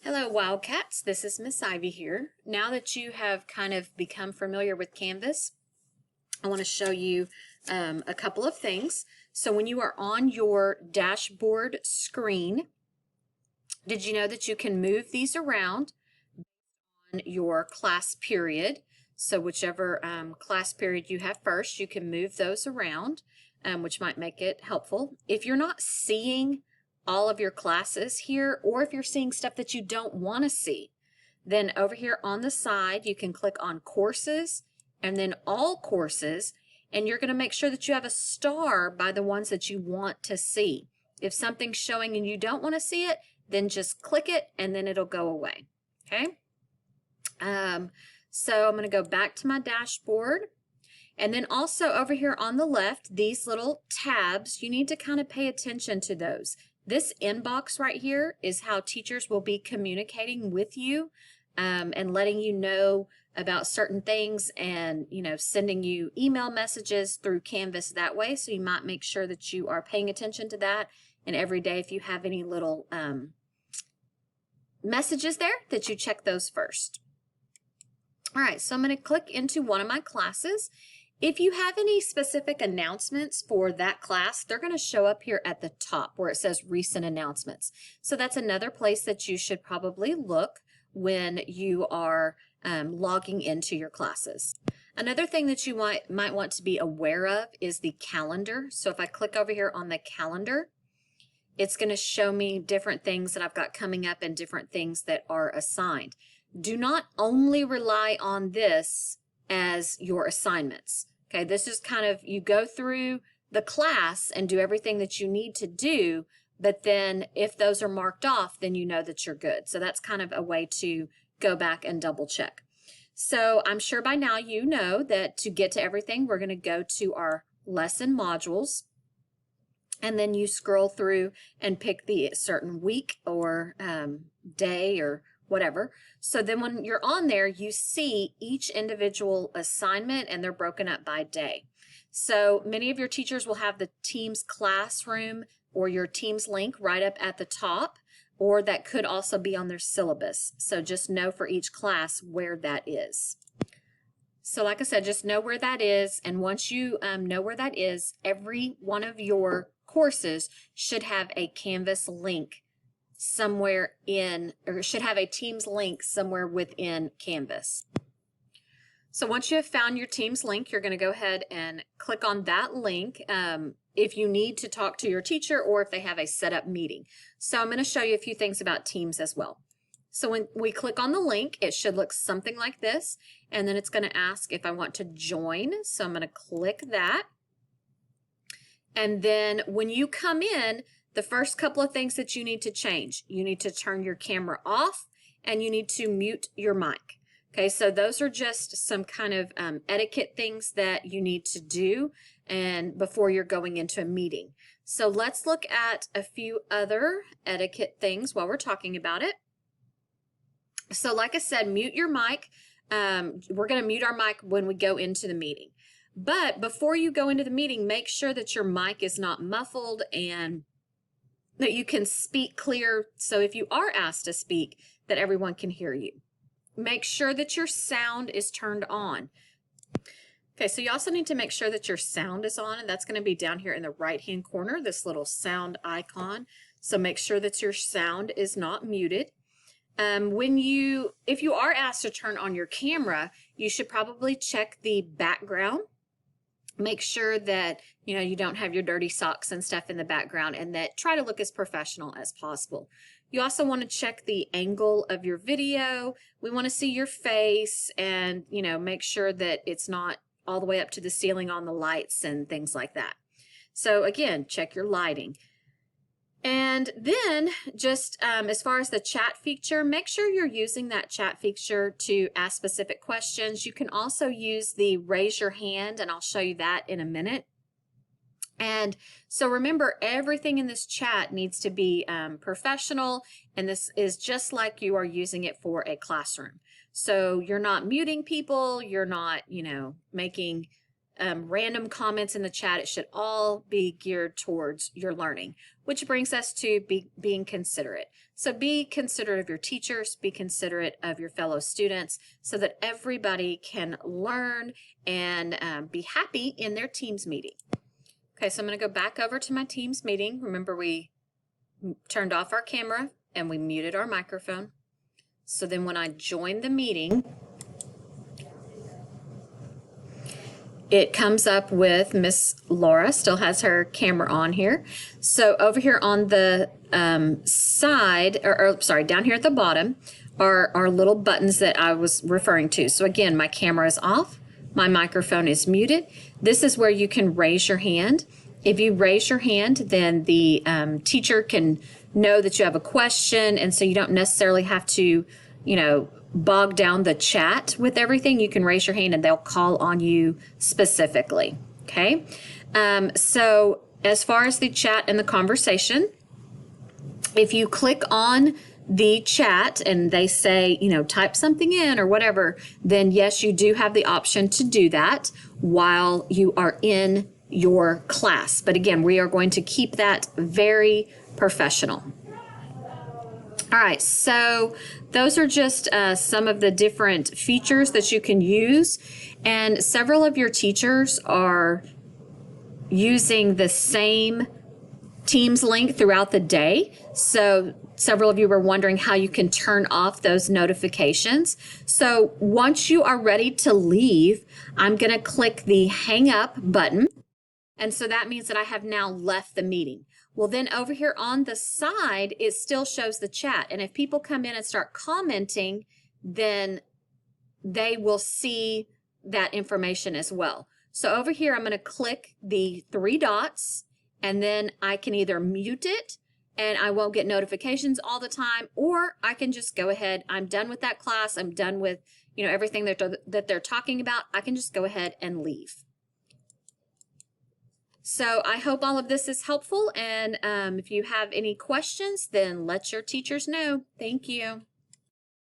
Hello, Wildcats. This is Miss Ivy here. Now that you have kind of become familiar with Canvas, I want to show you a couple of things. So when you are on your dashboard screen, did you know that you can move these around on your class period? So whichever class period you have first, you can move those around, which might make it helpful. If you're not seeing all of your classes here, or if you're seeing stuff that you don't want to see, then over here on the side, you can click on courses and then all courses, and you're going to make sure that you have a star by the ones that you want to see. If something's showing and you don't want to see it, then just click it and then it'll go away. Okay. So I'm going to go back to my dashboard. And then also over here on the left, these little tabs, you need to kind of pay attention to those. This inbox right here is how teachers will be communicating with you and letting you know about certain things and, sending you email messages through Canvas that way. So you might make sure that you are paying attention to that. And every day, if you have any little messages there, that you check those first. All right, so I'm going to click into one of my classes. If you have any specific announcements for that class, they're going to show up here at the top where it says recent announcements. So that's another place that you should probably look when you are logging into your classes. Another thing that you might want to be aware of is the calendar. So if I click over here on the calendar, it's going to show me different things that I've got coming up and different things that are assigned. Do not only rely on this as your assignments. Okay, this is kind of, you go through the class and do everything that you need to do, but then if those are marked off, then you know that you're good. So that's kind of a way to go back and double check. So I'm sure by now you know that to get to everything, we're going to go to our lesson modules, and then you scroll through and pick the certain week or day or whatever. So then when you're on there, you see each individual assignment and they're broken up by day. So many of your teachers will have the Teams classroom or your Teams link right up at the top, or that could also be on their syllabus. So just know for each class where that is. So like I said, just know where that is. And once you know where that is, every one of your courses should have a Canvas link somewhere in, or should have a Teams link somewhere within Canvas. So once you have found your Teams link, you're going to go ahead and click on that link if you need to talk to your teacher or if they have a setup meeting. So I'm going to show you a few things about Teams as well. So when we click on the link, it should look something like this, and then it's going to ask if I want to join. So I'm going to click that. And then when you come in, the first couple of things that you need to change, you need to turn your camera off and you need to mute your mic. Okay, so those are just some kind of etiquette things that you need to do and before you're going into a meeting. So let's look at a few other etiquette things while we're talking about it. So like I said, mute your mic. We're going to mute our mic when we go into the meeting. But before you go into the meeting, make sure that your mic is not muffled and that you can speak clear. So if you are asked to speak, that everyone can hear you. Make sure that your sound is turned on. Okay, so you also need to make sure that your sound is on, and that's going to be down here in the right-hand corner, this little sound icon. So make sure that your sound is not muted. If you are asked to turn on your camera, you should probably check the background. Make sure that you don't have your dirty socks and stuff in the background, and that try to look as professional as possible. You also want to check the angle of your video. We want to see your face and make sure that it's not all the way up to the ceiling on the lights and things like that. So again, check your lighting. And then just as far as the chat feature, make sure you're using that chat feature to ask specific questions. You can also use the raise your hand, and I'll show you that in a minute. And so remember, everything in this chat needs to be professional, and this is just like you are using it for a classroom. So you're not muting people, you're not, making random comments in the chat. It should all be geared towards your learning, which brings us to being considerate. So be considerate of your teachers, be considerate of your fellow students so that everybody can learn and be happy in their Teams meeting. Okay, so I'm going to go back over to my Teams meeting. Remember, we turned off our camera and we muted our microphone. So then when I join the meeting, it comes up with Miss Laura, still has her camera on here. So over here on the side, sorry, down here at the bottom are our little buttons that I was referring to. So again, my camera is off, my microphone is muted. This is where you can raise your hand. If you raise your hand, then the teacher can know that you have a question, and so you don't necessarily have to, bog down the chat with everything. You can raise your hand and they'll call on you specifically. Okay. So as far as the chat and the conversation, if you click on the chat and they say, type something in or whatever, then yes, you do have the option to do that while you are in your class. But again, we are going to keep that very professional. All right, so those are just some of the different features that you can use, and several of your teachers are using the same Teams link throughout the day. So several of you were wondering how you can turn off those notifications. So once you are ready to leave, I'm going to click the hang up button. And so that means that I have now left the meeting. Well, then over here on the side, it still shows the chat. And if people come in and start commenting, then they will see that information as well. So over here, I'm going to click the 3 dots, and then I can either mute it and I won't get notifications all the time, or I can just go ahead. I'm done with that class. I'm done with, everything that they're talking about. I can just go ahead and leave. So I hope all of this is helpful, and if you have any questions, then let your teachers know. Thank you.